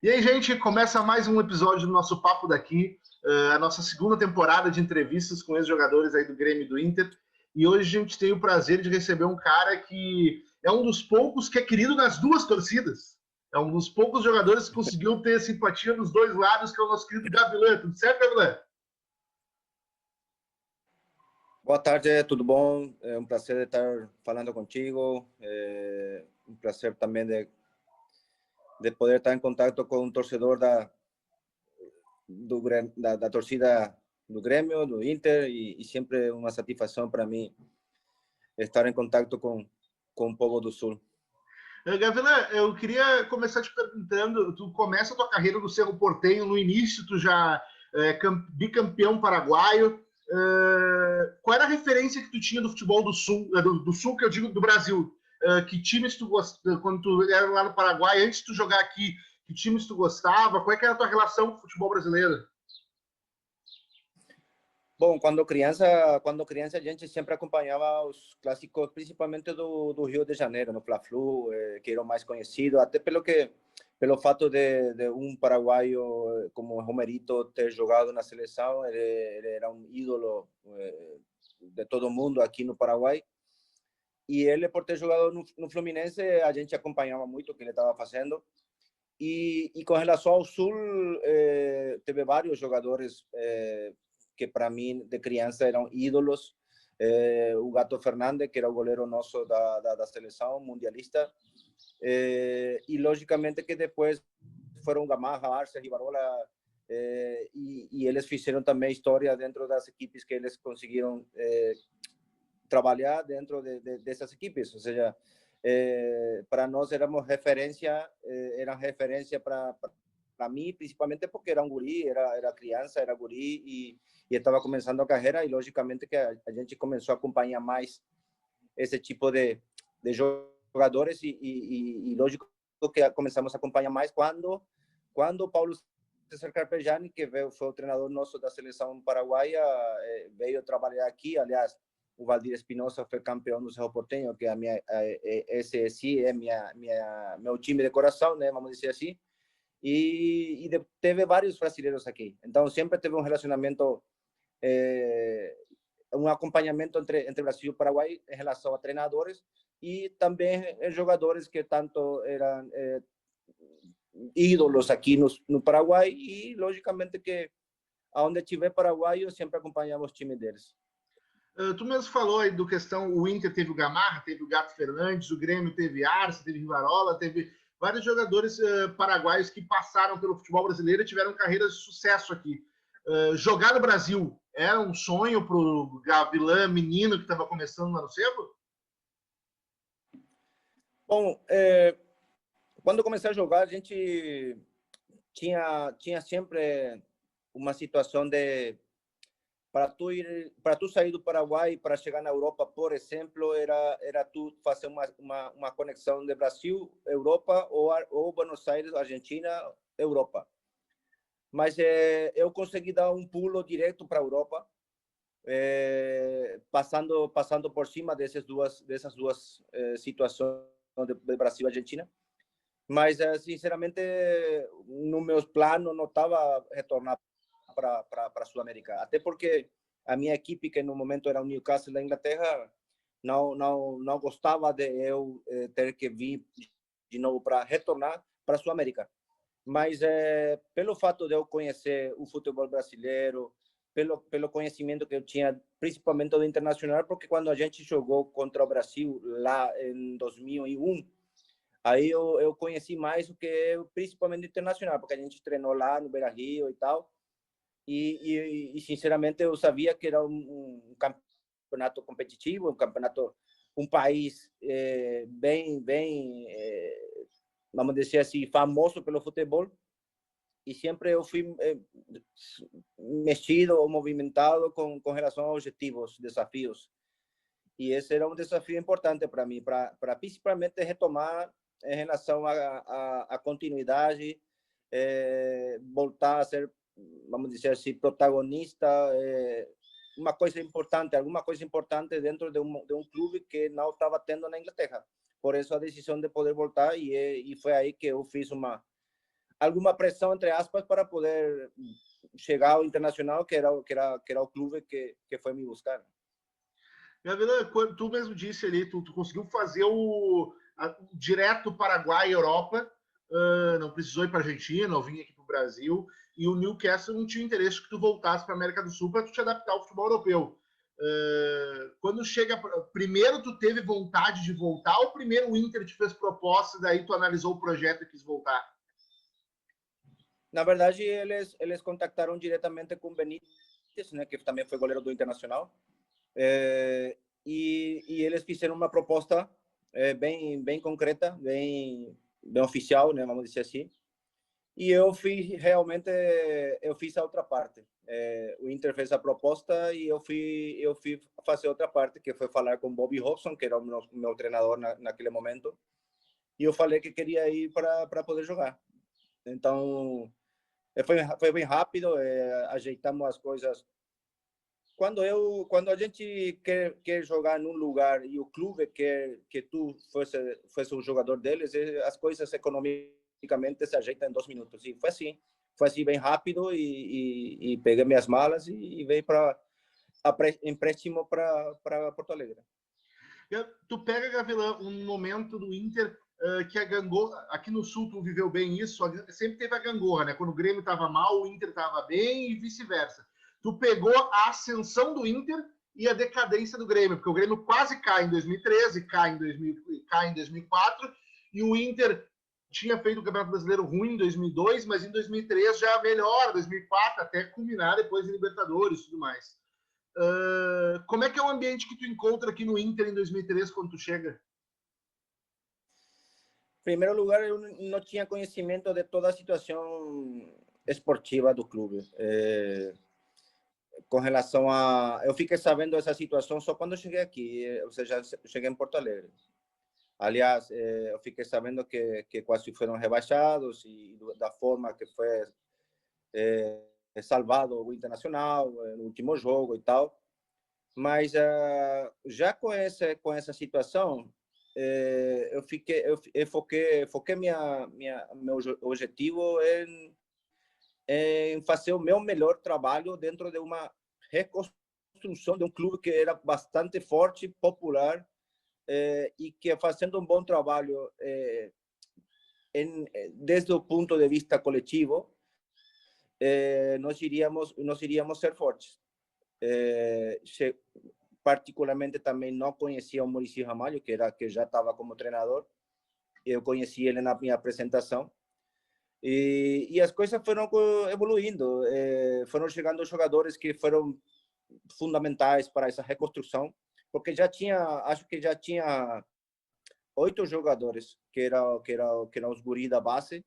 E aí, gente, começa mais um episódio do nosso Papo Daqui, a nossa segunda temporada de entrevistas com ex-jogadores aí do Grêmio e do Inter. E hoje a gente tem o prazer de receber um cara que é um dos poucos que é querido nas duas torcidas. É um dos poucos jogadores que conseguiu ter simpatia nos dois lados, que é o nosso querido Gavilã. Tudo certo, Gavilã? Boa tarde, tudo bom? É um prazer estar falando contigo. É um prazer também de poder estar em contato com um torcedor da torcida do Grêmio, do Inter, e sempre uma satisfação para mim estar em contato com o povo do Sul. Gavilã, eu queria começar te perguntando, tu começa a tua carreira no Cerro Porteño, no início tu já é bicampeão paraguaio. Qual era a referência que tu tinha do futebol do Sul, do Sul que eu digo do Brasil? Que times tu gostava, quando tu era lá no Paraguai, antes de tu jogar aqui, que times tu gostava? Qual é que era a tua relação com o futebol brasileiro? Bom, quando criança a gente sempre acompanhava os clássicos, principalmente do Rio de Janeiro, no Fla-Flu, que era o mais conhecido, até pelo fato de um paraguaio como Romerito ter jogado na seleção, ele era um ídolo de todo mundo aqui no Paraguai. E ele, por ter jogado no Fluminense, a gente acompanhava muito o que ele estava fazendo. E com relação ao Sul, teve vários jogadores que para mim, de criança, eram ídolos. O Gato Fernandes, que era o goleiro nosso da seleção mundialista. E, logicamente, que depois foram Gamarra, Arce, Rivarola, e eles fizeram também história dentro das equipes que eles conseguiram trabalhar dentro dessas equipes. Ou seja, para nós eram referência para mim, principalmente porque era um guri, era criança, era guri e estava começando a carreira, e logicamente que a gente começou a acompanhar mais esse tipo de jogadores e lógico que começamos a acompanhar mais quando o Paulo César Carpegiani, que foi o treinador nosso da seleção paraguaia, veio trabalhar aqui. Aliás, o Valdir Espinosa foi campeão do Cerro Porteño, que esse sim é meu time de coração, né, vamos dizer assim. E teve vários brasileiros aqui. Então, sempre teve um relacionamento, um acompanhamento entre Brasil e Paraguai em relação a treinadores e também jogadores que tanto eram ídolos aqui no Paraguai, e logicamente que aonde tiver paraguaio sempre acompanhamos o time deles. Tu mesmo falou aí do questão, o Inter teve o Gamarra, teve o Gato Fernandes, o Grêmio teve Arce, teve Rivarola, teve vários jogadores paraguaios que passaram pelo futebol brasileiro e tiveram carreiras de sucesso aqui. Jogar no Brasil era um sonho para o Gavilã, menino que estava começando lá no Cerro? Bom, quando comecei a jogar, a gente tinha sempre uma situação de para tu sair do Paraguai para chegar na Europa, por exemplo, era tu fazer uma conexão de Brasil, Europa, ou Buenos Aires, Argentina, Europa. Mas eu consegui dar um pulo direto para a Europa, passando por cima dessas duas situações de Brasil e Argentina. Mas, sinceramente, no meus planos não estava retornar para a Sul-América. Até porque a minha equipe, que no momento era o Newcastle da Inglaterra, não gostava de eu ter que vir de novo para retornar para a Sul-América. Mas, pelo fato de eu conhecer o futebol brasileiro, pelo conhecimento que eu tinha, principalmente do internacional, porque quando a gente jogou contra o Brasil lá em 2001, aí eu conheci mais o que principalmente internacional, porque a gente treinou lá no Beira-Rio e tal, e sinceramente eu sabia que era um campeonato competitivo, um país bem, vamos dizer assim, famoso pelo futebol, e sempre eu fui mexido ou movimentado com relação a objetivos, desafios, e esse era um desafio importante para mim, para principalmente retomar em relação à continuidade, voltar a ser, vamos dizer assim, protagonista, alguma coisa importante dentro de um clube que não estava tendo na Inglaterra. Por isso a decisão de poder voltar, e foi aí que eu fiz alguma pressão, entre aspas, para poder chegar ao Internacional, que era o clube que foi me buscar. Gabriel, tu mesmo disse ali, tu conseguiu fazer direto Paraguai e Europa, não precisou ir para a Argentina, ou vir aqui para o Brasil, e o Newcastle não tinha interesse que tu voltasse para a América do Sul para tu te adaptar ao futebol europeu. Quando chega, primeiro tu teve vontade de voltar, ou primeiro o Inter te fez proposta, daí tu analisou o projeto e quis voltar? Na verdade, eles contactaram diretamente com o Benítez, né, que também foi goleiro do Internacional, e eles fizeram uma proposta bem concreta, bem oficial, né, vamos dizer assim. E eu fiz a outra parte. O Inter fez a proposta e eu fui fazer outra parte, que foi falar com Bobby Robson, que era o meu treinador naquele momento, e eu falei que queria ir para poder jogar. Então, foi bem rápido, ajeitamos as coisas. Quando a gente quer jogar num lugar e o clube quer que tu fosse um jogador deles, as coisas economicamente se ajeitam em 2 minutos. E foi assim bem rápido, e peguei minhas malas e veio para empréstimo para Porto Alegre. Tu pega, Gavilã, um momento do Inter que a gangorra, aqui no Sul tu viveu bem isso, sempre teve a gangorra, né? Quando o Grêmio estava mal, o Inter estava bem e vice-versa. Tu pegou a ascensão do Inter e a decadência do Grêmio, porque o Grêmio quase cai em 2013, cai em 2004, e o Inter tinha feito o Campeonato Brasileiro ruim em 2002, mas em 2003 já melhora, 2004 até culminar depois em Libertadores e tudo mais. Como é que é o ambiente que tu encontra aqui no Inter em 2003 quando tu chega? Em primeiro lugar, eu não tinha conhecimento de toda a situação esportiva do clube. Com relação a... Eu fiquei sabendo dessa situação só quando cheguei aqui, ou seja, cheguei em Porto Alegre. Aliás, eu fiquei sabendo que quase foram rebaixados e da forma que foi salvado o Internacional no último jogo e tal. Mas já com essa situação, eu foquei meu objetivo em fazer o meu melhor trabalho dentro de uma reconstrução de um clube que era bastante forte, popular, e que fazendo um bom trabalho desde o ponto de vista coletivo, nós iríamos ser fortes. Particularmente também não conhecia o Muricy Ramalho, que já estava como treinador. Eu conheci ele na minha apresentação. E as coisas foram evoluindo. Foram chegando jogadores que foram fundamentais para essa reconstrução, porque acho que já tinha 8 jogadores que eram os guris da base,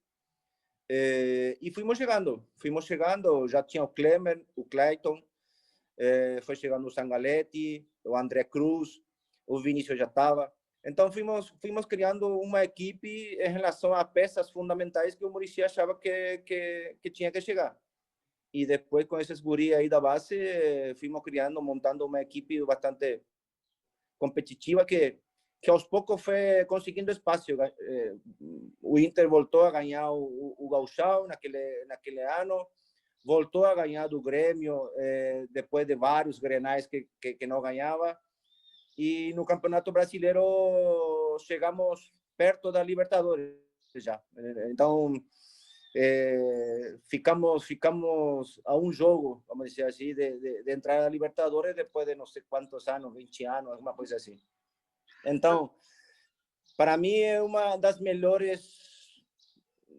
e fomos chegando, já tinha o Klemer, o Clayton, foi chegando o Sangaletti, o André Cruz, o Vinícius já estava. Então fomos criando uma equipe em relação a peças fundamentais que o Muricy achava que tinha que chegar. E depois, com esses guris aí da base, fomos montando uma equipe bastante competitiva que aos poucos foi conseguindo espaço. O Inter voltou a ganhar o Gauchão naquele ano, voltou a ganhar do Grêmio depois de vários grenais que não ganhava. E no Campeonato Brasileiro chegamos perto da Libertadores já. Então, ficamos a um jogo, vamos dizer assim, de entrar na Libertadores depois de não sei quantos anos, 20 anos, alguma coisa assim. Então, para mim é uma das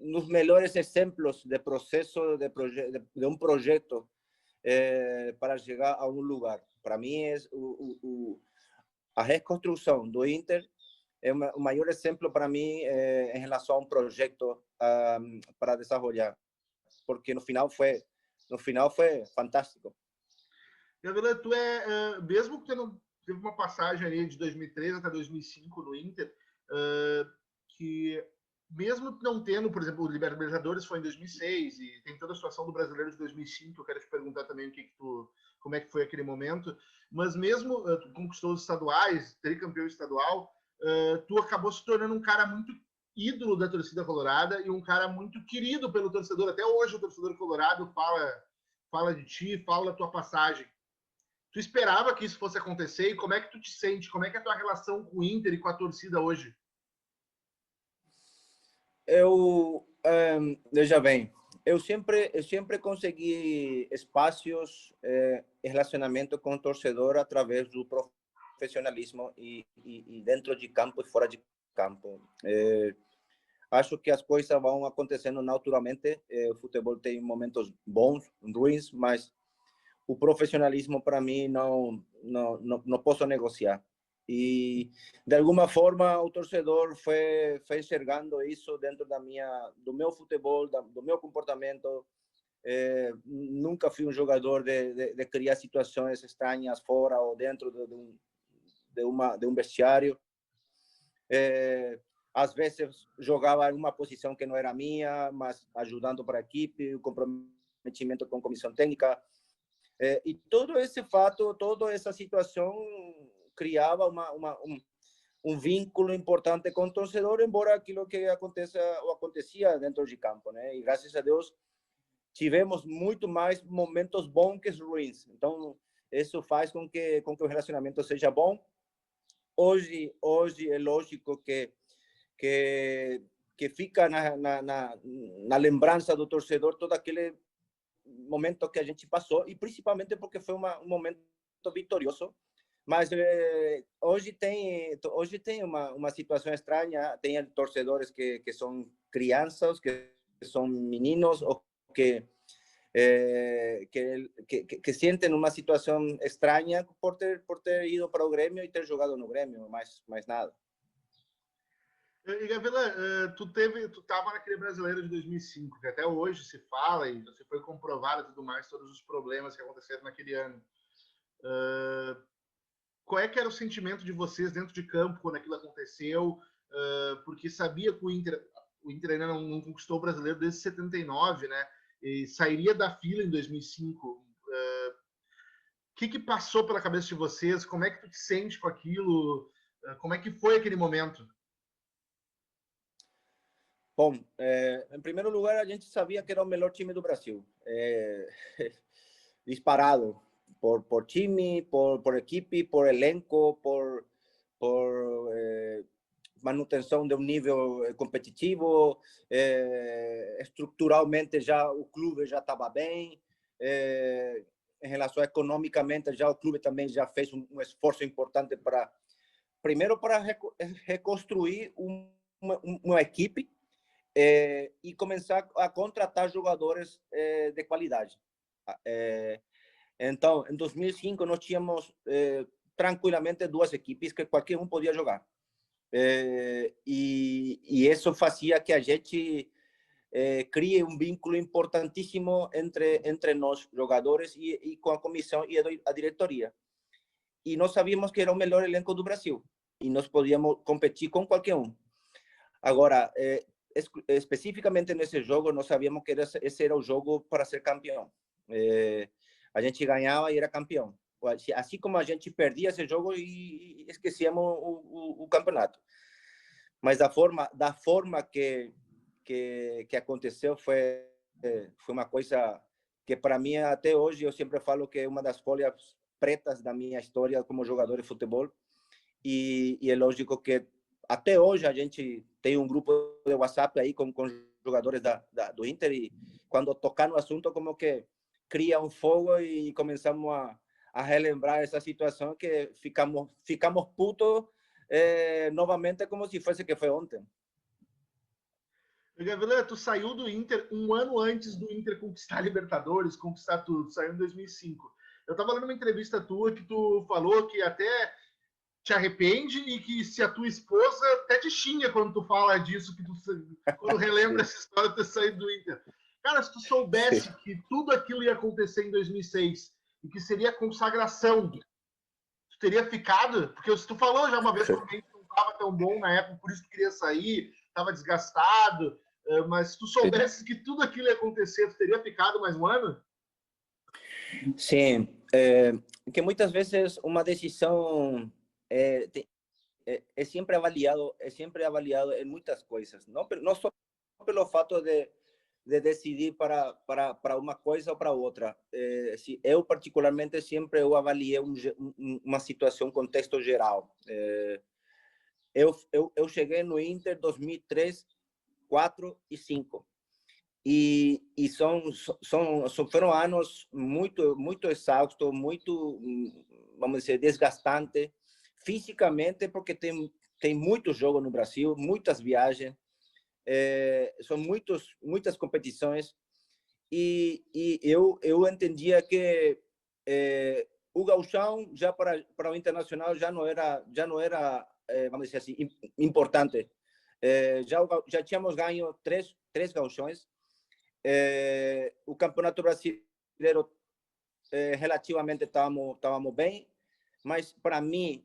nos melhores exemplos de processo de um projeto para chegar a um lugar. Para mim é a reconstrução do Inter é o maior exemplo para mim em relação a um projeto para desenvolver, porque no final foi fantástico. Gabriel, mesmo que você não teve uma passagem ali de 2003 até 2005 no Inter, que mesmo não tendo, por exemplo, o Libertadores foi em 2006 e tem toda a situação do Brasileiro de 2005, eu quero te perguntar também como é que foi aquele momento, mas mesmo tu conquistou os estaduais, tricampeão estadual, tu acabou se tornando um cara muito ídolo da torcida colorada e um cara muito querido pelo torcedor. Até hoje o torcedor colorado fala de ti, fala da tua passagem. Tu esperava que isso fosse acontecer e como é que tu te sente? Como é que é a tua relação com o Inter e com a torcida hoje? Veja bem, eu sempre consegui espaços, relacionamento com o torcedor através do profissionalismo e dentro de campo e fora de campo. Acho que as coisas vão acontecendo naturalmente. O futebol tem momentos bons, ruins, mas o profissionalismo para mim não posso negociar. E de alguma forma o torcedor foi enxergando isso dentro do meu futebol, do meu comportamento. Nunca fui um jogador de criar situações estranhas fora ou dentro de um vestiário. Às vezes jogava em uma posição que não era minha, mas ajudando para a equipe, o comprometimento com a comissão técnica. E todo esse fato, toda essa situação criava um vínculo importante com o torcedor, embora aquilo que acontecia dentro de campo, né? E graças a Deus tivemos muito mais momentos bons que ruins. Então isso faz com que o relacionamento seja bom. Hoje é lógico que fica na lembrança do torcedor todo aquele momento que a gente passou, e principalmente porque foi um momento vitorioso. Mas hoje tem uma situação estranha. Tem torcedores que são crianças, que são meninos, ou que sentem uma situação estranha por ter ido para o Grêmio e ter jogado no Grêmio, mais nada. E Gavila, tu estava naquele Brasileiro de 2005, que até hoje se fala, e você foi comprovado e tudo mais, todos os problemas que aconteceram naquele ano. Qual é que era o sentimento de vocês dentro de campo quando aquilo aconteceu? Porque sabia que o Inter ainda não conquistou o Brasileiro desde 79, né? E sairia da fila em 2005. O que passou pela cabeça de vocês? Como é que tu te sente com aquilo? Como é que foi aquele momento? Bom, em primeiro lugar, a gente sabia que era o melhor time do Brasil. Disparado. Por time, por equipe, por elenco, por manutenção de um nível competitivo. Estruturalmente já o clube já estava bem. Em relação economicamente, já o clube também já fez um esforço importante primeiro para reconstruir uma equipe e começar a contratar jogadores de qualidade. Então, em 2005, nós tínhamos tranquilamente duas equipes que qualquer um podia jogar. E isso fazia que a gente crie um vínculo importantíssimo entre nós, jogadores, e com a comissão e a diretoria. E nós sabíamos que era o melhor elenco do Brasil e nós podíamos competir com qualquer um. Agora, especificamente nesse jogo, nós sabíamos que esse era o jogo para ser campeão. A gente ganhava e era campeão. Assim como a gente perdia esse jogo e esquecíamos o campeonato. Mas da forma que aconteceu foi uma coisa que, para mim, até hoje, eu sempre falo que é uma das folhas pretas da minha história como jogador de futebol. E é lógico que até hoje a gente tem um grupo de WhatsApp aí com jogadores do Inter, e quando tocar no assunto, como que cria um fogo e começamos a relembrar essa situação que ficamos putos novamente, como se fosse que foi ontem. Gavila, tu saiu do Inter um ano antes do Inter conquistar a Libertadores, conquistar tudo. Tu saiu em 2005. Eu estava lendo uma entrevista tua que tu falou que até te arrepende e que se a tua esposa até te xinga quando tu fala disso, quando relembra essa história de ter saído do Inter. Cara, se tu soubesse que tudo aquilo ia acontecer em 2006 e que seria a consagração, tu teria ficado? Porque tu falou já uma vez que o Inter não estava tão bom na época, por isso que queria sair, estava desgastado, mas se tu soubesse que tudo aquilo ia acontecer, tu teria ficado mais um ano? Sim, que muitas vezes uma decisão é sempre avaliado em muitas coisas, não só pelo fato de decidir para uma coisa ou para outra. Eu, particularmente, sempre eu avaliei uma situação, um contexto geral. Eu cheguei no Inter 2003, 4 e 5. E foram anos muito exaustos, muito, vamos dizer, desgastante fisicamente, porque tem muitos jogos no Brasil, muitas viagens, são muitas competições, e eu entendia que o gauchão já para o internacional já não era vamos dizer assim, importante. Já tínhamos ganho três gauchões. O campeonato brasileiro relativamente estávamos bem, mas para mim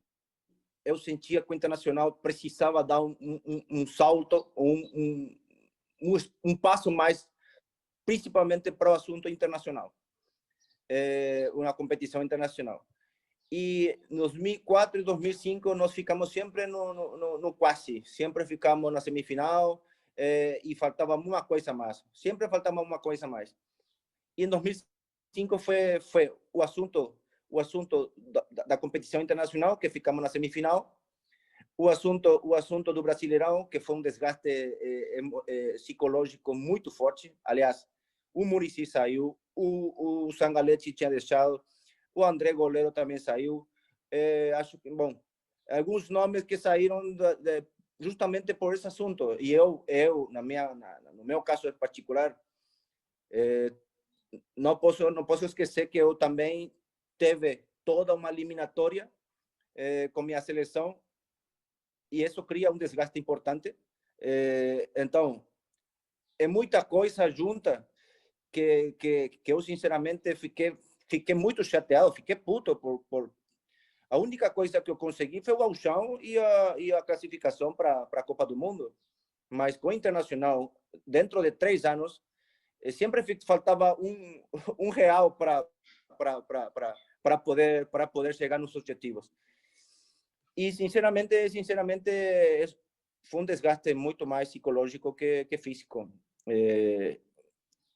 eu sentia que o internacional precisava dar um salto, um passo mais, principalmente para o assunto internacional, uma competição internacional. E em 2004 e 2005 nós ficamos sempre no quase, sempre ficamos na semifinal, e faltava uma coisa mais, sempre faltava uma coisa mais. E em 2005 foi o assunto da competição internacional, que ficamos na semifinal, o assunto do Brasileirão, que foi um desgaste psicológico muito forte. Aliás, o Muricy saiu, o Sangalete tinha deixado, o André Goleiro também saiu. Acho que, bom, alguns nomes que saíram justamente por esse assunto. E eu no meu caso em particular, não posso esquecer que eu também teve toda uma eliminatória com minha seleção, e isso cria um desgaste importante. Então, é muita coisa junta que eu, sinceramente, fiquei muito chateado, fiquei puto por a única coisa que eu consegui foi o gauchão e a classificação para a Copa do Mundo. Mas com o Internacional, dentro de 3 anos, sempre faltava um real para poder chegar nos objetivos. E, sinceramente, foi um desgaste muito mais psicológico que físico.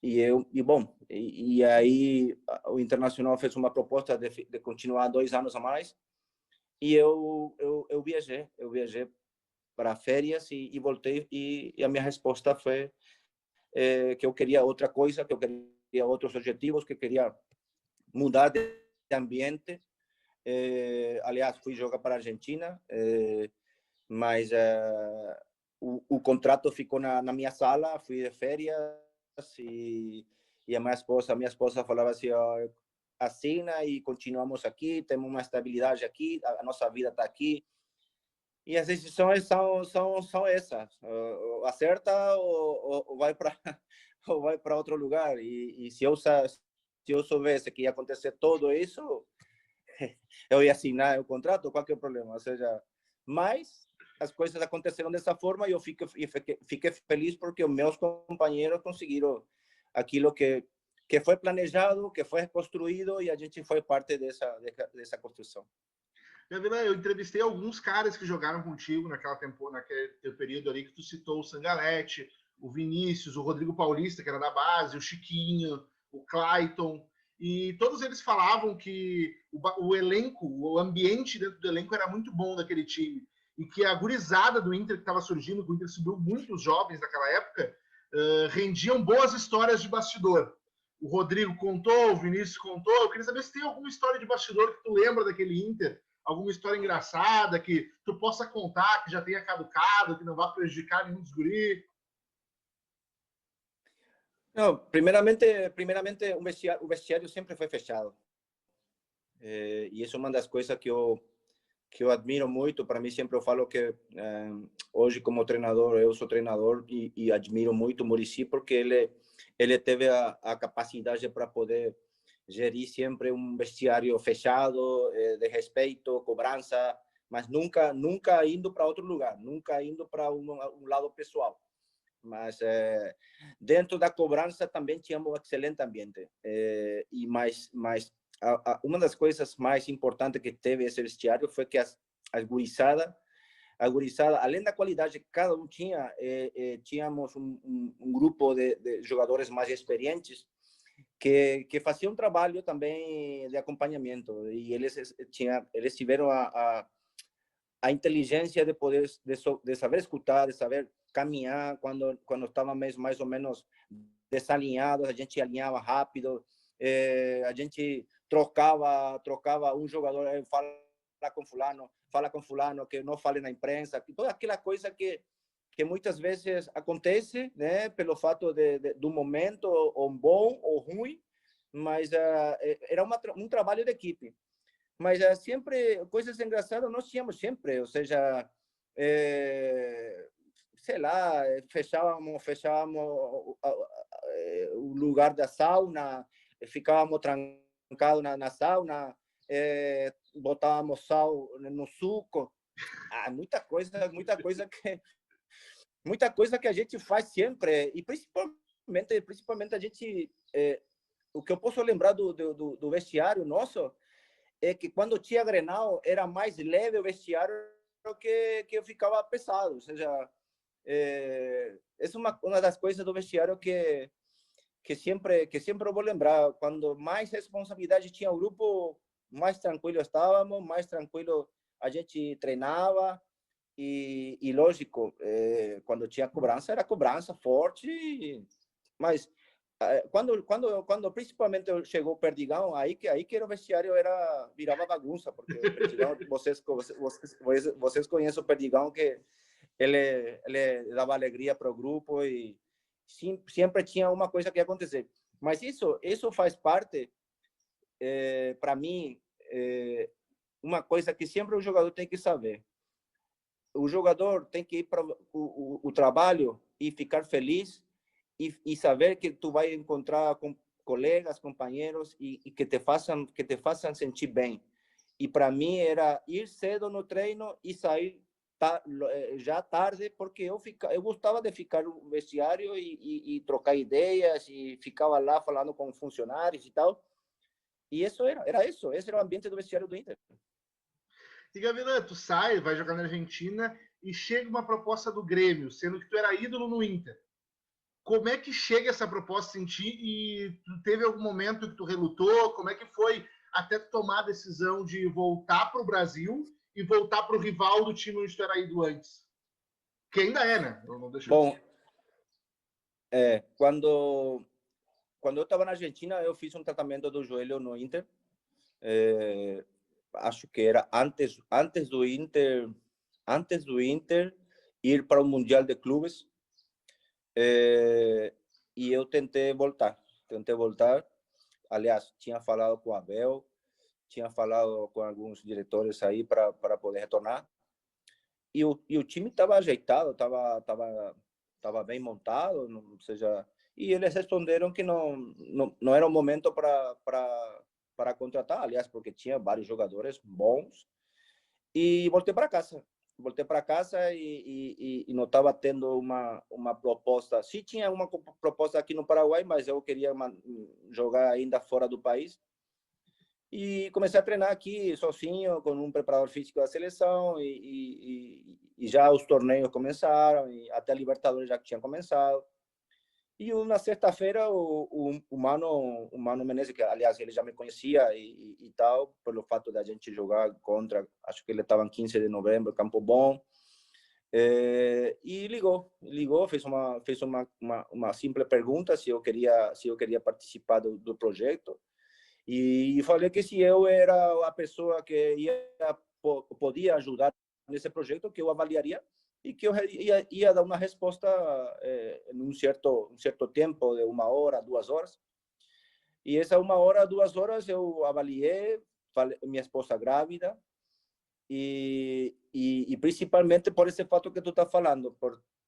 E aí o Internacional fez uma proposta de continuar 2 anos a mais, e eu viajei para férias e voltei, e a minha resposta foi que eu queria outra coisa, que eu queria outros objetivos, que queria mudar de ambiente. Aliás, fui jogar para a Argentina, mas o contrato ficou na minha sala, fui de férias, e a minha esposa falava assim: assina e continuamos aqui, temos uma estabilidade aqui, a nossa vida está aqui. E as decisões são essas: acerta ou vai para ou vai para outro lugar. E se eu soubesse que ia acontecer tudo isso, eu ia assinar o contrato, qual que é o problema? Ou seja, mas as coisas aconteceram dessa forma, e eu fiquei feliz porque os meus companheiros conseguiram aquilo que foi planejado, que foi construído, e a gente foi parte dessa construção. Eu entrevistei alguns caras que jogaram contigo naquele período ali que tu citou: o Sangalete, o Vinícius, o Rodrigo Paulista, que era da base, o Chiquinho, o Clayton, e todos eles falavam que o elenco, o ambiente dentro do elenco era muito bom daquele time, e que a gurizada do Inter que estava surgindo, o Inter subiu muitos jovens naquela época, rendiam boas histórias de bastidor. O Rodrigo contou, o Vinícius contou. Eu queria saber se tem alguma história de bastidor que tu lembra daquele Inter, alguma história engraçada que tu possa contar, que já tenha caducado, que não vá prejudicar nenhum dos guri. Não, primeiramente o vestiário sempre foi fechado. E isso é uma das coisas que eu admiro muito. Para mim, sempre eu falo que hoje, como treinador, eu sou treinador, e admiro muito o Muricy, porque ele teve a capacidade para poder gerir sempre um vestiário fechado, de respeito, cobrança, mas nunca indo para outro lugar, nunca indo para um lado pessoal. Mas dentro da cobrança também tínhamos um excelente ambiente. E uma das coisas mais importantes que teve esse vestiário foi que as gurizadas a gurizada, além da qualidade que cada um tinha, tínhamos um grupo de jogadores mais experientes que faziam um trabalho também de acompanhamento, e eles tiveram a inteligência de poder, de saber escutar, de saber caminhar quando estava mais ou menos desalinhados, a gente alinhava rápido, a gente trocava um jogador, fala com fulano, que não fale na imprensa, toda aquela coisa que muitas vezes acontece, né, pelo fato do momento, ou bom ou ruim, mas era um trabalho de equipe. Mas sempre, coisas engraçadas nós tínhamos sempre, ou seja, sei lá, fechávamos o lugar da sauna, ficávamos trancados na sauna, botávamos sal no suco, muita coisa que a gente faz sempre, e principalmente a gente, o que eu posso lembrar do vestiário nosso é que quando tinha Grenal era mais leve o vestiário que eu ficava pesado, ou seja, essa é uma das coisas do vestiário que sempre eu vou lembrar. Quando mais responsabilidade tinha o grupo, mais tranquilo estávamos, mais tranquilo a gente treinava, e lógico, quando tinha cobrança, era cobrança forte, mas quando principalmente chegou o Perdigão, aí que o vestiário virava bagunça, porque o Perdigão, vocês conhecem o Perdigão, que ele dava alegria para o grupo, e sempre tinha uma coisa que ia acontecer. Mas isso faz parte, para mim, uma coisa que sempre o jogador tem que saber. O jogador tem que ir para o trabalho e ficar feliz, e saber que tu vai encontrar com colegas, companheiros, e que te façam sentir bem. E para mim era ir cedo no treino e sair já tarde, porque eu gostava de ficar no vestiário e trocar ideias, e ficava lá falando com funcionários e tal. E isso esse era o ambiente do vestiário do Inter. E Gavilan, tu sai, vai jogar na Argentina e chega uma proposta do Grêmio, sendo que tu era ídolo no Inter. Como é que chega essa proposta em ti, e tu teve algum momento que tu relutou? Como é que foi até tu tomar a decisão de voltar para o Brasil e voltar para o rival do time onde tu era ido antes? Que ainda é, né? Não deixa Bom, quando eu estava na Argentina, eu fiz um tratamento do joelho no Inter. Acho que era antes do Inter ir para o Mundial de Clubes, e eu tentei voltar. Aliás, tinha falado com o Abel, tinha falado com alguns diretores aí para poder retornar, e o time estava ajeitado, estava bem montado, ou seja, e eles responderam que não era o momento para contratar, aliás, porque tinha vários jogadores bons, e voltei para casa e não estava tendo uma proposta. Sim, tinha uma proposta aqui no Paraguai, mas eu queria jogar ainda fora do país, e comecei a treinar aqui sozinho, com um preparador físico da seleção, e já os torneios começaram, e até a Libertadores já tinha começado. E na sexta-feira, o Mano Menezes, que aliás ele já me conhecia e tal, pelo fato da gente jogar contra, acho que ele estava em 15 de novembro, Campo Bom, e ligou, fez uma simples pergunta se eu queria participar do projeto, e falei que se eu era a pessoa que podia ajudar nesse projeto, que eu avaliaria, e que eu ia dar uma resposta em um certo tempo, de 1 hora, 2 horas. E essa 1 hora, 2 horas eu avaliei, minha esposa grávida, e principalmente por esse fato que tu está falando,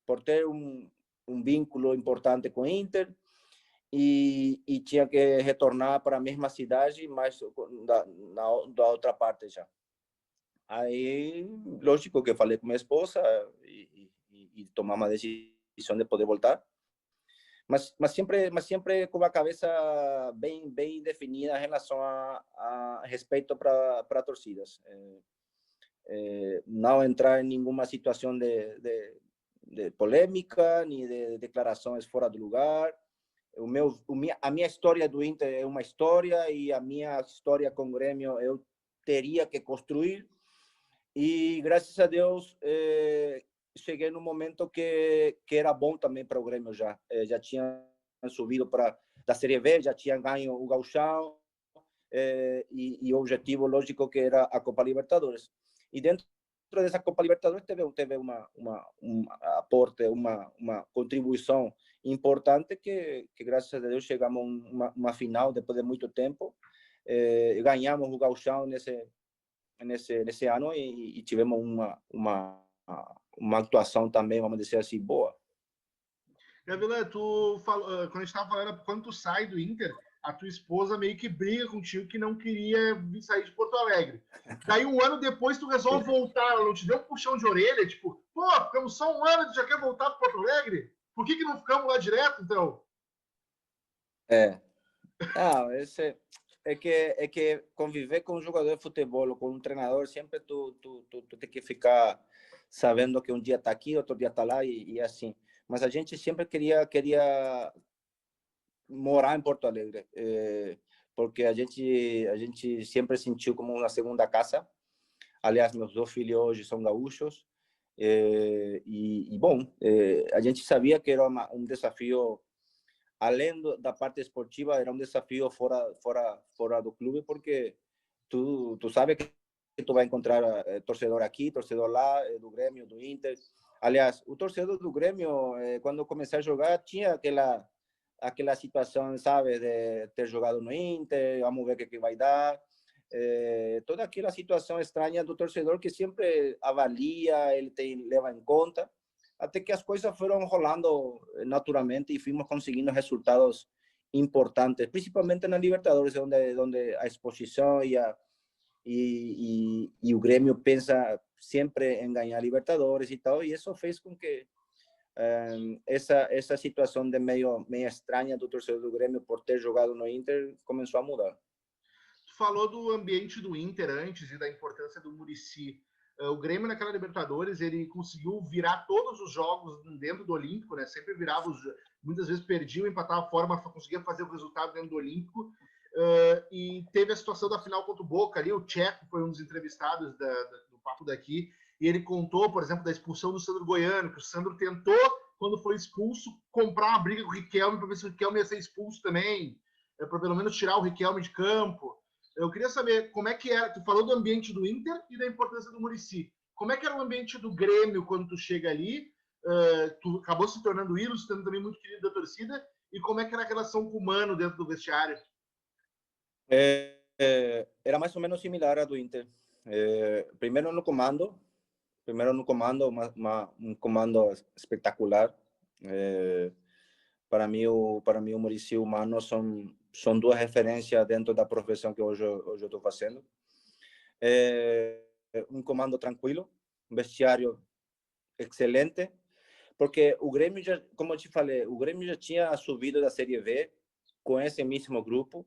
por ter um vínculo importante com o Inter, e tinha que retornar para a mesma cidade, mas da outra parte já. Aí, lógico que eu falei com minha esposa e tomamos a decisão de poder voltar, mas sempre com a cabeça bem definida em relação a respeito para torcidas. não entrar em nenhuma situação de polêmica, nem de declarações fora do lugar. A minha história do Inter é uma história e a minha história com o Grêmio eu teria que construir. E graças a Deus cheguei no momento que era bom também para o Grêmio já. Já tinha subido da Série B, já tinha ganho o Gauchão, e o objetivo lógico que era a Copa Libertadores. E dentro dessa Copa Libertadores teve um aporte, uma contribuição importante que graças a Deus chegamos a uma final depois de muito tempo. Ganhamos o Gauchão nesse ano e tivemos uma atuação também, vamos dizer assim, boa. Gavilã, tu falou, quando a gente estava falando, quando tu sai do Inter, a tua esposa meio que briga contigo que não queria sair de Porto Alegre. Daí um ano depois tu resolve voltar, ela não te deu um puxão de orelha, tipo, pô, ficamos só um ano, tu já quer voltar para Porto Alegre? Por que não ficamos lá direto, então? Não, é que conviver com um jogador de futebol ou com um treinador, sempre tu tem que ficar sabendo que um dia está aqui, outro dia está lá e assim. Mas a gente sempre queria morar em Porto Alegre, porque a gente sempre sentiu como uma segunda casa. Aliás, meus 2 filhos hoje são gaúchos. Bom, a gente sabia que era um desafio, além da parte esportiva, era um desafio fora do clube, porque tu sabes que tu vai encontrar torcedor aqui, torcedor lá, do Grêmio, do Inter. Aliás, o torcedor do Grêmio, quando comecei a jogar, tinha aquela situação, sabe, de ter jogado no Inter, vamos ver o que vai dar. Toda aquela situação estranha do torcedor que sempre avalia, ele leva em conta, até que as coisas foram rolando naturalmente e fomos conseguindo resultados importantes, principalmente na Libertadores, onde a exposição e o Grêmio pensa sempre em ganhar Libertadores e tal, e isso fez com que essa situação de meio estranha do torcedor do Grêmio por ter jogado no Inter começou a mudar. Tu falou do ambiente do Inter antes e da importância do Muricy. O Grêmio naquela Libertadores, ele conseguiu virar todos os jogos dentro do Olímpico, né? Sempre virava, muitas vezes perdia, empatava fora, mas conseguia fazer o resultado dentro do Olímpico. E teve a situação da final contra o Boca ali, o Tcheco foi um dos entrevistados do Papo Daqui, e ele contou, por exemplo, da expulsão do Sandro Goiano, que o Sandro tentou, quando foi expulso, comprar uma briga com o Riquelme para ver se o Riquelme ia ser expulso também, para pelo menos tirar o Riquelme de campo. Eu queria saber como é que era. Tu falou do ambiente do Inter e da importância do Muricy. Como é que era o ambiente do Grêmio quando tu chega ali? Tu acabou se tornando ídolo, se tornando também muito querido da torcida. E como é que era a relação com o Mano dentro do vestiário? Era mais ou menos similar à do Inter. Primeiro no comando, um comando espetacular. Para mim o Muricy e o Mano são 2 referências dentro da profissão que hoje eu estou fazendo. Um comando tranquilo, um vestiário excelente, porque o Grêmio, já, como eu te falei, o Grêmio já tinha subido da Série B com esse mesmo grupo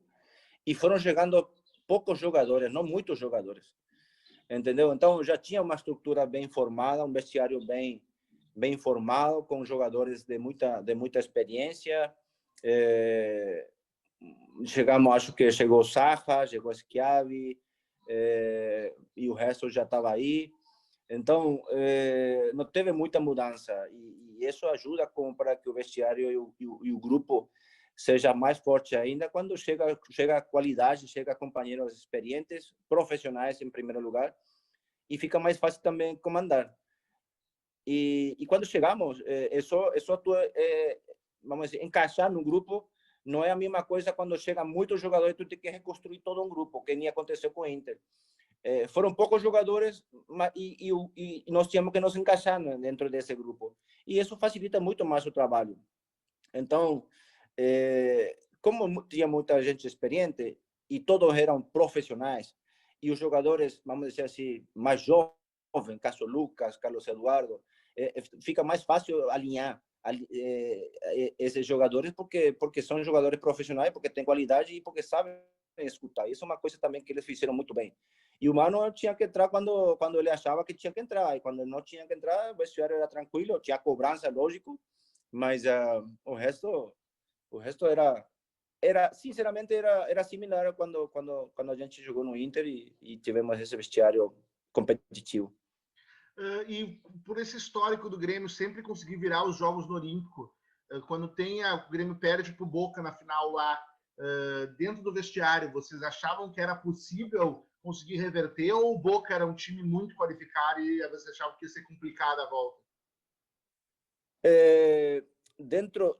e foram chegando poucos jogadores, não muitos jogadores, entendeu? Então já tinha uma estrutura bem formada, um vestiário bem formado, com jogadores de muita experiência. Chegamos, acho que chegou Sacha, chegou Schiavi, e o resto já estava aí. Então, não teve muita mudança, e isso ajuda para que o vestiário e o grupo seja mais forte ainda quando chega qualidade, chega companheiros experientes, profissionais em primeiro lugar, e fica mais fácil também comandar. E quando chegamos, vamos dizer, encaixar no grupo. Não é a mesma coisa quando chega muitos jogadores, tu tem que reconstruir todo um grupo, que nem aconteceu com o Inter. Foram poucos jogadores e nós tínhamos que nos encaixar dentro desse grupo. E isso facilita muito mais o trabalho. Então, como tinha muita gente experiente e todos eram profissionais, e os jogadores, vamos dizer assim, mais jovens, caso Lucas, Carlos Eduardo, fica mais fácil alinhar esses jogadores porque são jogadores profissionais, porque têm qualidade e porque sabem escutar. Isso é uma coisa também que eles fizeram muito bem. E o Mano tinha que entrar quando ele achava que tinha que entrar. E quando não tinha que entrar, o vestiário era tranquilo, tinha cobrança, lógico, mas o resto era sinceramente, era similar quando a gente jogou no Inter e tivemos esse vestiário competitivo. E por esse histórico do Grêmio sempre conseguir virar os jogos no Olímpico, quando o Grêmio perde para o Boca na final lá, dentro do vestiário, vocês achavam que era possível conseguir reverter, ou o Boca era um time muito qualificado e vocês achavam que ia ser complicada a volta?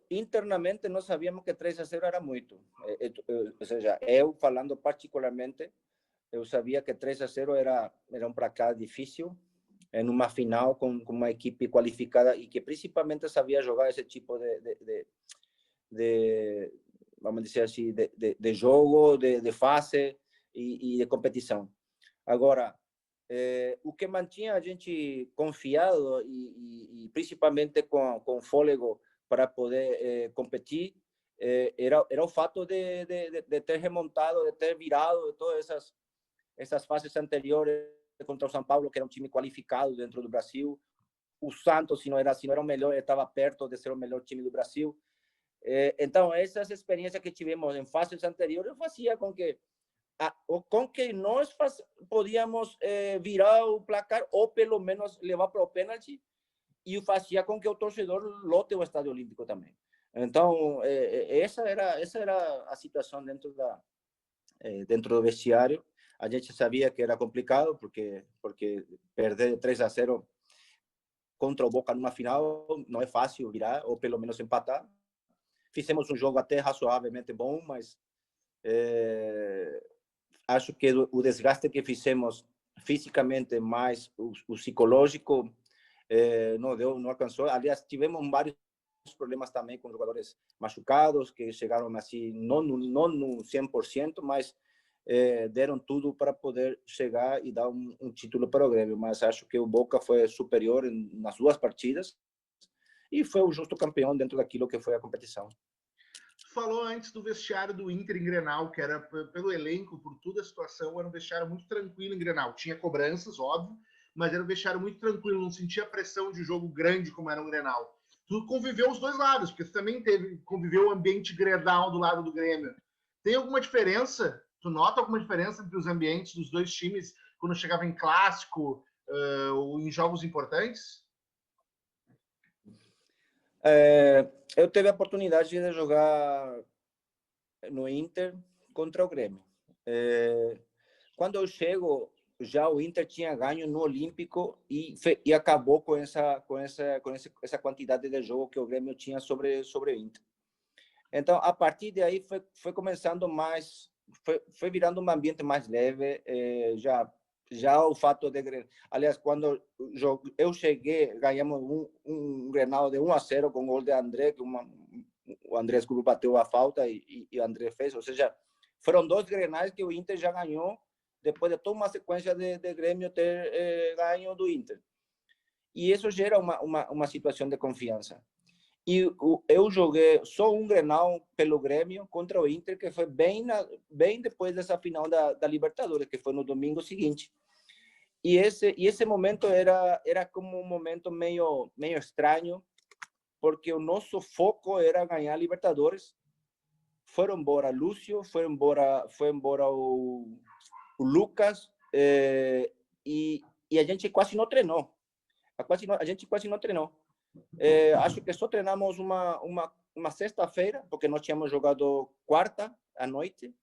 Internamente nós sabíamos que 3-0 era muito. Ou seja, eu falando particularmente, eu sabia que 3-0 era um placar difícil em uma final com uma equipe qualificada e que principalmente sabia jogar esse tipo de vamos dizer assim, de jogo, de fase e de competição. Agora, o que mantinha a gente confiado e principalmente com fôlego para poder competir era o fato de ter remontado, de ter virado de todas essas fases anteriores contra o São Paulo, que era um time qualificado dentro do Brasil. O Santos, se não era o melhor, estava perto de ser o melhor time do Brasil. Então, essas experiências que tivemos em fases anteriores fazia com que nós podíamos virar o placar ou pelo menos levar para o pênalti, e fazia com que o torcedor lote o Estádio Olímpico também. Então, essa era a situação dentro do vestiário. A gente sabia que era complicado, porque perder 3-0 contra o Boca numa final não é fácil virar, ou pelo menos empatar. Fizemos um jogo até razoavelmente bom, mas acho que o desgaste que fizemos fisicamente, mais o psicológico, não alcançou. Aliás, tivemos vários problemas também com jogadores machucados, que chegaram assim, não no 100%, mas deram tudo para poder chegar e dar um título para o Grêmio. Mas acho que o Boca foi superior nas duas partidas e foi o justo campeão dentro daquilo que foi a competição. Falou antes do vestiário do Inter em Grenal, que era pelo elenco, por toda a situação, era um vestiário muito tranquilo em Grenal. Tinha cobranças, óbvio, mas era um vestiário muito tranquilo, não sentia pressão de jogo grande como era um Grenal. Tu conviveu os dois lados, porque tu também conviveu o ambiente Grenal do lado do Grêmio. Tem alguma diferença? Tu nota alguma diferença entre os ambientes dos dois times quando chegava em clássico ou em jogos importantes? Eu tive a oportunidade de jogar no Inter contra o Grêmio. Quando eu chego, já o Inter tinha ganho no Olímpico e acabou com essa quantidade de jogo que o Grêmio tinha sobre o Inter. Então, a partir de aí, foi começando mais, foi virando um ambiente mais leve, já o fato de... Aliás, quando eu cheguei, ganhamos um Grenal de 1-0 com o gol de André, que o André Escuro bateu a falta e o André fez. Ou seja, foram 2 Grenais que o Inter já ganhou, depois de toda uma sequência de Grêmio ter ganho do Inter. E isso gera uma situação de confiança. E eu joguei só um Grenal pelo Grêmio contra o Inter, que foi bem depois dessa final da Libertadores, que foi no domingo seguinte. E esse momento era como um momento meio estranho, porque o nosso foco era ganhar Libertadores. Foram embora Lúcio, foi embora o Lucas, e a gente quase não treinou. A gente quase não treinou. Acho que só treinamos uma sexta-feira, porque nós tínhamos jogado quarta à noite.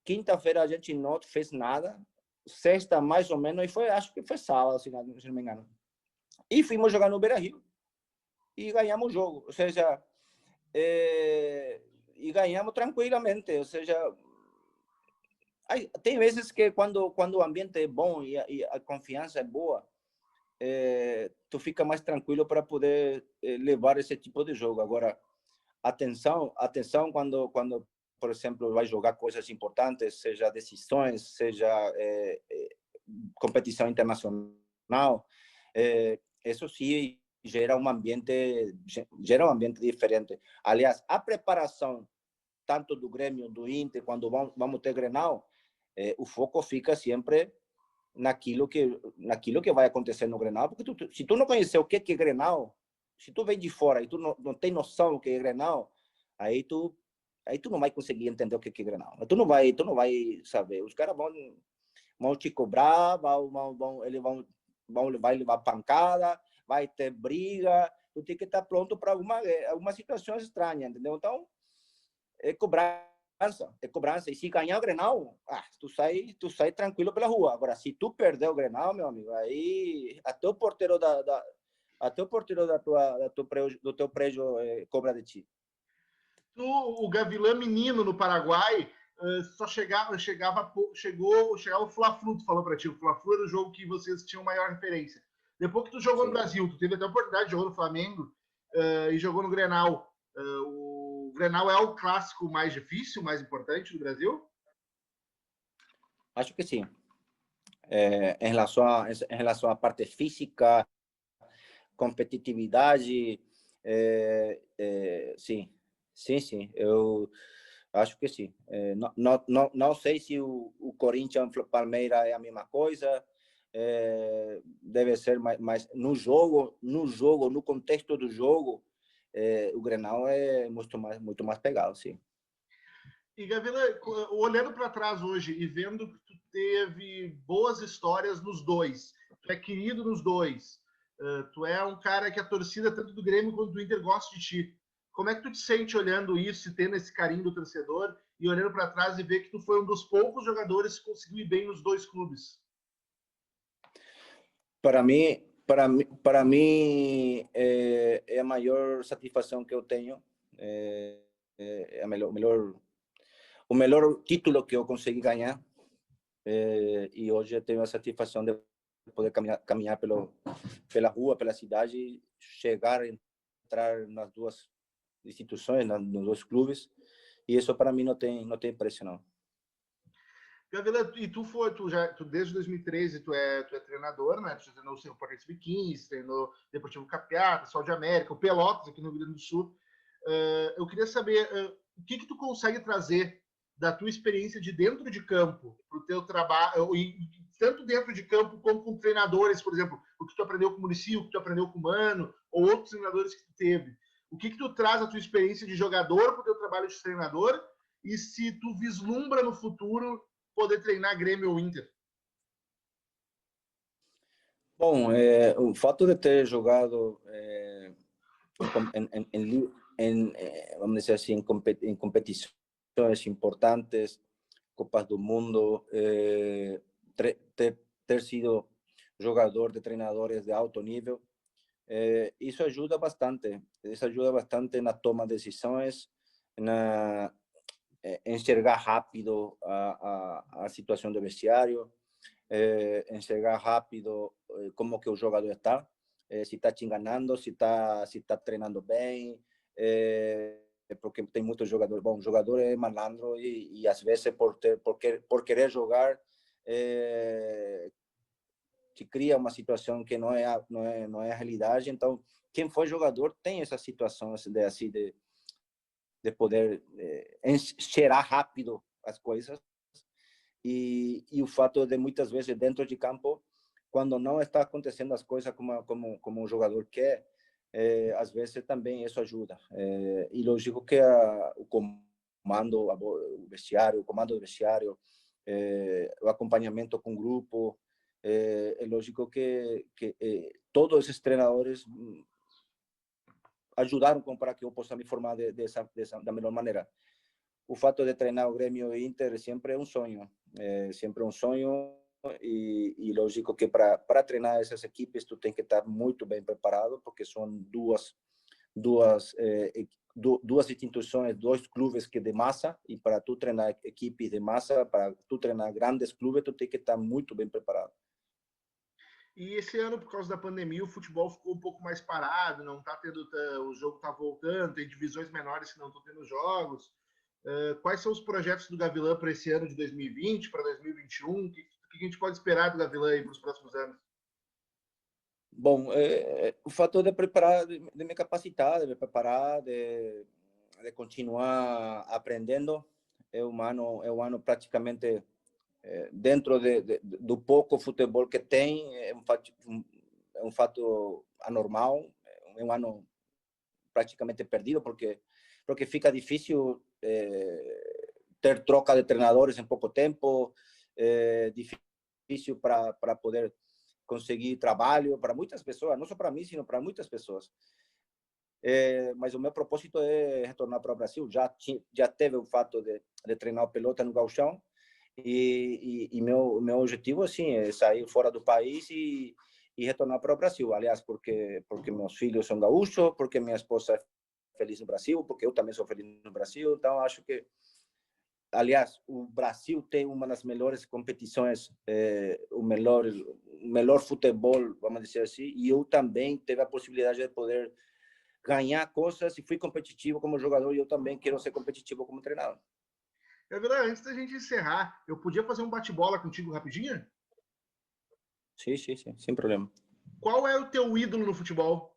Quinta-feira a gente não fez nada. Sexta, mais ou menos, e acho que foi sábado, se não me engano. E fomos jogar no Beira-Rio e ganhamos o jogo. Ou seja, e ganhamos tranquilamente. Ou seja, tem vezes que quando o ambiente é bom e a confiança é boa, tu fica mais tranquilo para poder levar esse tipo de jogo. Agora, atenção quando por exemplo, vai jogar coisas importantes, seja decisões, seja competição internacional, isso sim gera um ambiente diferente. Aliás, a preparação tanto do Grêmio, do Inter, quando vamos ter Grenal, o foco fica sempre naquilo que vai acontecer no Grenal, porque se tu não conhecer o que é Grenal, se tu vem de fora e tu não tem noção do que é Grenal, aí tu não vai conseguir entender o que é Grenal. Tu não vai saber. Os caras vão te cobrar, vai levar pancada, vai ter briga, tu tem que estar pronto para alguma situação estranha, entendeu? Então, é cobrança. E se ganhar o Grenal, tu sai tranquilo pela rua. Agora, se tu perder o Grenal, meu amigo, aí até o porteiro do teu prédio cobra de ti. O Gavilã menino no Paraguai só chegou o Fla-Flu, tu falou para ti. O Fla-Flu era o jogo que vocês tinham maior referência. Depois que tu jogou no Brasil, tu teve até a oportunidade, jogou no Flamengo e jogou no Grenal. O Grenal é o clássico mais difícil, mais importante do Brasil? Acho que sim. Em relação à parte física, competitividade, sim. Eu acho que sim. Não sei se o Corinthians, Palmeiras é a mesma coisa. Deve ser mais no jogo, no contexto do jogo, o Grenal é muito mais pegado, sim. E Gavilã, olhando para trás hoje e vendo que tu teve boas histórias nos dois, tu é querido nos dois, tu é um cara que a torcida, tanto do Grêmio quanto do Inter, gosta de ti. Como é que tu te sente olhando isso e tendo esse carinho do torcedor e olhando para trás e ver que tu foi um dos poucos jogadores que conseguiu ir bem nos dois clubes? Para mim é a maior satisfação que eu tenho, o melhor título que eu consegui ganhar, e hoje eu tenho a satisfação de poder caminhar pela rua, pela cidade, entrar nas duas instituições, nos dois clubes, e isso para mim não tem preço, não. Gavilã, e tu desde 2013 tu é treinador, né? Tu já treinou o Cerro Porteño Sub-15, treinou Deportivo Capiata, Sol de América, o Pelotas aqui no Rio Grande do Sul. Eu queria saber o que tu consegue trazer da tua experiência de dentro de campo para o teu trabalho, tanto dentro de campo como com treinadores, por exemplo, o que tu aprendeu com o Muricy, o que tu aprendeu com o Mano, ou outros treinadores que tu teve. O que tu traz a tua experiência de jogador para o teu trabalho de treinador e se tu vislumbra no futuro poder treinar Grêmio ou Inter? Bom, o fato de ter jogado vamos dizer assim, em competições importantes, Copas do Mundo, ter sido jogador de treinadores de alto nível, isso ajuda bastante. Isso ajuda bastante na toma de decisões, na enxergar rápido a situação do vestiário, enxergar rápido como que o jogador está, se está te enganando, se está treinando bem, porque tem muitos jogadores. Bom, o jogador é malandro e às vezes por querer jogar te cria uma situação que não é a realidade. Então, quem foi jogador tem essa situação de poder cheirar rápido as coisas. E o fato de muitas vezes dentro de campo, quando não está acontecendo as coisas como um jogador quer, às vezes também isso ajuda. E lógico que o comando, o vestiário, o comando do vestiário, o acompanhamento com o grupo, é lógico que todos esses treinadores ajudaram para que eu possa me formar da melhor maneira. O fato de treinar o Grêmio e Inter sempre é um sonho, e lógico que para treinar essas equipes tu tem que estar muito bem preparado, porque são duas instituições, dois clubes que de massa, e para tu treinar equipes de massa, para tu treinar grandes clubes, tu tem que estar muito bem preparado. E esse ano, por causa da pandemia, o futebol ficou um pouco mais parado, não tá tendo, o jogo tá voltando, tem divisões menores que não estão tendo jogos. Quais são os projetos do Gavilã para esse ano de 2020, para 2021? O que a gente pode esperar do Gavilã para os próximos anos? Bom, o fator de preparar, de me capacitar, de me preparar, de continuar aprendendo. É um ano praticamente dentro do pouco futebol que tem, é um fato anormal, é um ano praticamente perdido, porque fica difícil ter troca de treinadores em pouco tempo, difícil para poder conseguir trabalho para muitas pessoas, não só para mim, sino para muitas pessoas. Mas o meu propósito é retornar para o Brasil. Já teve o fato de treinar pelota no gauchão, e meu objetivo assim é sair fora do país e retornar para o Brasil. Aliás, porque meus filhos são gaúchos, porque minha esposa é feliz no Brasil, porque eu também sou feliz no Brasil. Então acho que, aliás, o Brasil tem uma das melhores competições, o melhor futebol, vamos dizer assim, e eu também tive a possibilidade de poder ganhar coisas e fui competitivo como jogador, e eu também quero ser competitivo como treinador. Gavilã, antes da gente encerrar, eu podia fazer um bate-bola contigo rapidinho? Sim, sem problema. Qual é o teu ídolo no futebol?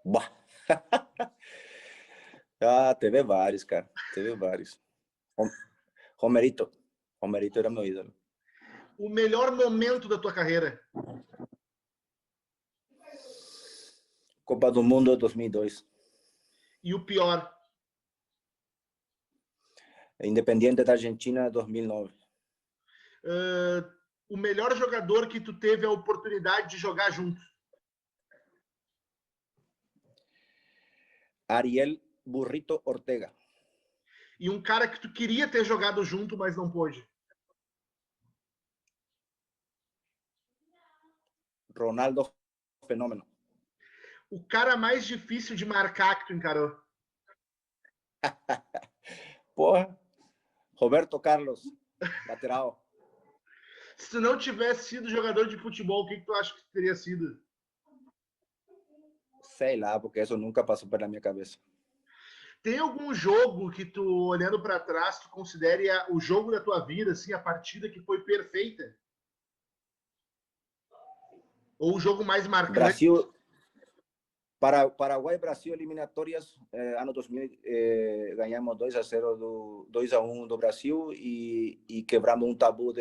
Bah. Teve vários, cara. Teve vários. Romerito era meu ídolo. O melhor momento da tua carreira? Copa do Mundo 2002. E o pior? Independiente da Argentina 2009. O melhor jogador que tu teve a oportunidade de jogar junto? Ariel Burrito Ortega. E um cara que tu queria ter jogado junto, mas não pôde? Ronaldo Fenômeno. O cara mais difícil de marcar que tu encarou? Porra, Roberto Carlos, lateral. Se tu não tivesse sido jogador de futebol, o que tu acha que teria sido? Sei lá, porque isso nunca passou pela minha cabeça. Tem algum jogo que tu, olhando para trás, tu considere o jogo da tua vida, assim, a partida que foi perfeita? Ou o jogo mais marcante? Brasil, Paraguai e Brasil eliminatórias, ano 2000, ganhamos 2-0, 2-1 do Brasil, e quebramos um tabu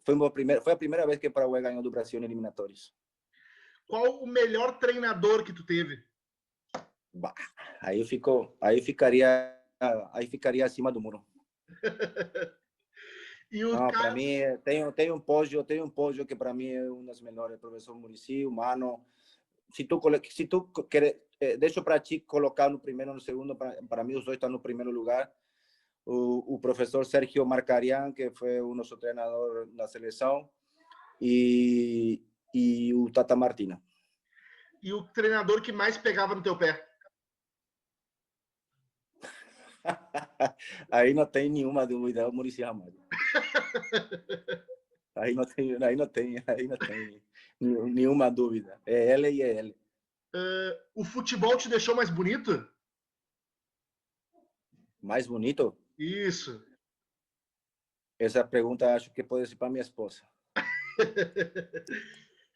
foi a primeira vez que o Paraguai ganhou do Brasil em eliminatórias. Qual o melhor treinador que tu teve? Bah, aí ficaria acima do muro. E o Não, cara... para mim, tem um pódio que para mim é um dos melhores, professor Muricy, humano. Se tu quer, deixa para ti colocar no primeiro ou no segundo, para mim os dois estão no primeiro lugar. O professor Sergio Marcarian, que foi o nosso treinador na seleção, e o Tata Martino. E o treinador que mais pegava no teu pé? Aí não tem nenhuma dúvida, é o Muricy Ramalho. Aí não tem nenhuma dúvida. É ele e é ele. O futebol te deixou mais bonito? Mais bonito? Isso. Essa pergunta acho que pode ser para minha esposa.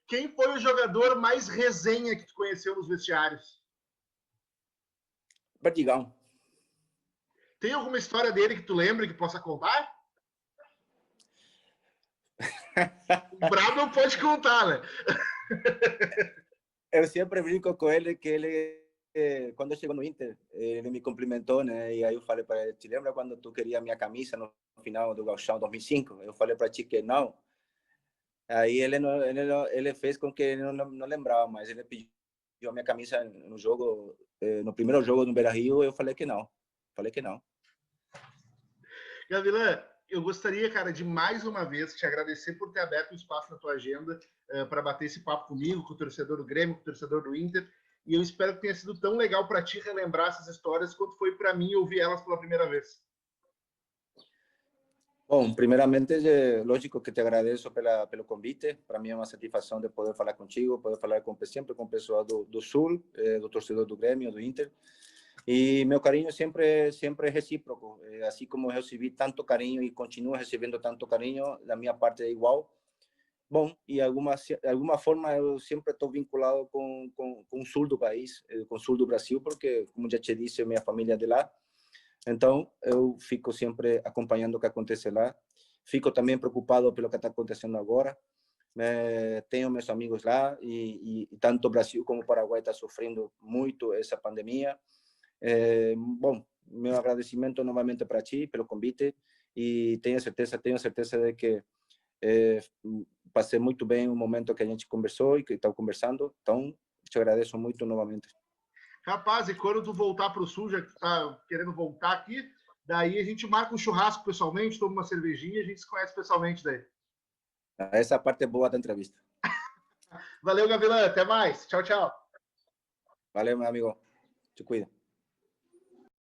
Quem foi o jogador mais resenha que tu conheceu nos vestiários? Perdigão. Tem alguma história dele que tu lembra que possa contar? O brabo não pode contar, né? Eu sempre brinco com ele que ele, quando chegou no Inter, ele me cumprimentou, né? E aí eu falei para ele: te lembra quando tu queria minha camisa no final do Gauchão 2005? Eu falei para ti que não. Aí ele fez com que ele não lembrava, mas ele pediu a minha camisa no jogo, no primeiro jogo no Beira-Rio. Eu falei que não. Gavilã, eu gostaria, cara, de mais uma vez te agradecer por ter aberto um espaço na tua agenda para bater esse papo comigo, com o torcedor do Grêmio, com o torcedor do Inter. E eu espero que tenha sido tão legal para ti relembrar essas histórias quanto foi para mim ouvir elas pela primeira vez. Bom, primeiramente, lógico que te agradeço pelo convite. Para mim é uma satisfação de poder falar contigo, poder falar sempre com o pessoal do Sul, do torcedor do Grêmio, do Inter. E meu carinho sempre é recíproco. Assim como eu recebi tanto carinho e continuo recebendo tanto carinho, da minha parte é igual. Bom, e de alguma forma eu sempre estou vinculado com o sul do país, com o sul do Brasil, porque, como já te disse, minha família é de lá. Então, eu fico sempre acompanhando o que acontece lá. Fico também preocupado pelo que está acontecendo agora. Tenho meus amigos lá e tanto o Brasil como o Paraguai está sofrendo muito essa pandemia. Bom, meu agradecimento novamente para ti pelo convite e tenho certeza de que passei muito bem o momento que a gente conversou e que está conversando. Então, te agradeço muito novamente. Rapaz, e quando tu voltar para o Sul, já que tu tá querendo voltar aqui, daí a gente marca um churrasco pessoalmente, toma uma cervejinha e a gente se conhece pessoalmente daí. Essa parte é boa da entrevista. Valeu, Gavilã. Até mais. Tchau, tchau. Valeu, meu amigo. Te cuida.